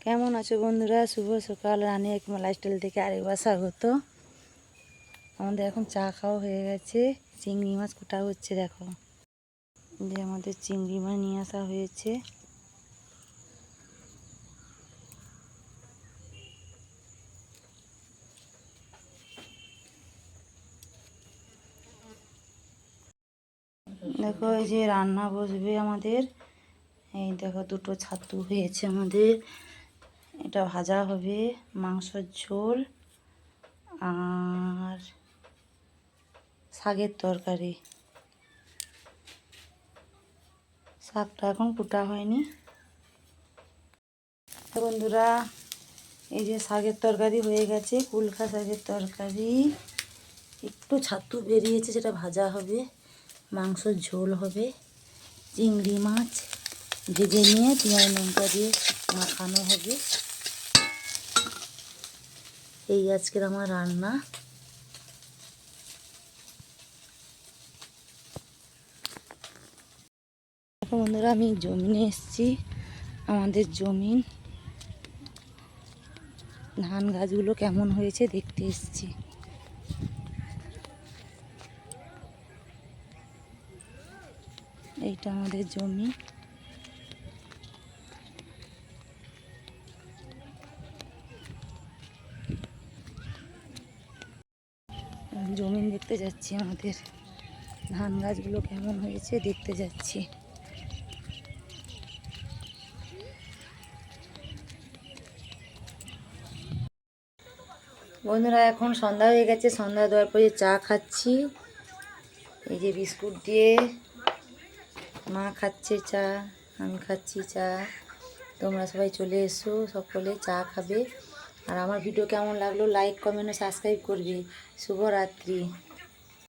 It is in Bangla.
কেমন আছো বন্ধুরা? শুভ সকাল। রানী একমা লাইফস্টাইল থেকে আরেকবার স্বাগত। আমাদের এখন চা খাওয়া হয়ে গেছে। চিংড়ি মাছ কোটা হচ্ছে, দেখো যে আমাদের চিংড়ি মাছ নিয়ে আসা হয়েছে। দেখো এই যে রান্না বসবে আমাদের। এই দেখো দুটো ছাতু হয়েছে আমাদের, এটা ভাজা হবে, মাংসের ঝোল আর শাকের তরকারি। শাকটা এখন কুটা হয়নি। বন্ধুরা এই যে শাকের তরকারি হয়ে গেছে, কুলখা শাকের তরকারি। একটু ছাতু বেরিয়েছে, সেটা ভাজা হবে, মাংসের ঝোল হবে, চিংড়ি মাছ ভেজে নিয়ে পেঁয়াজ লঙ্কা দিয়ে মাখানো হবে। এই আজকের আমার রান্না। এখন বন্ধুরা আমি জমিনে এসেছি। আমাদের জমিন ধান গাছগুলো কেমন হয়েছে দেখতে এসেছি। এইটা আমাদের জমি। জমিন দেখতে যাচ্ছি, আমাদের ধান গাছগুলো কেমন হয়েছে দেখতে যাচ্ছি। বন্ধুরা এখন সন্ধ্যা হয়ে গেছে, সন্ধ্যা দেওয়ার পরে চা খাচ্ছি। এই যে বিস্কুট দিয়ে মা খাচ্ছে চা, আমি খাচ্ছি চা। তোমরা সবাই চলে এসো, সকলে চা খাবে। আর আমার ভিডিও কেমন লাগলো লাইক কমেন্ট ও সাবস্ক্রাইব করবে। শুভরাত্রি।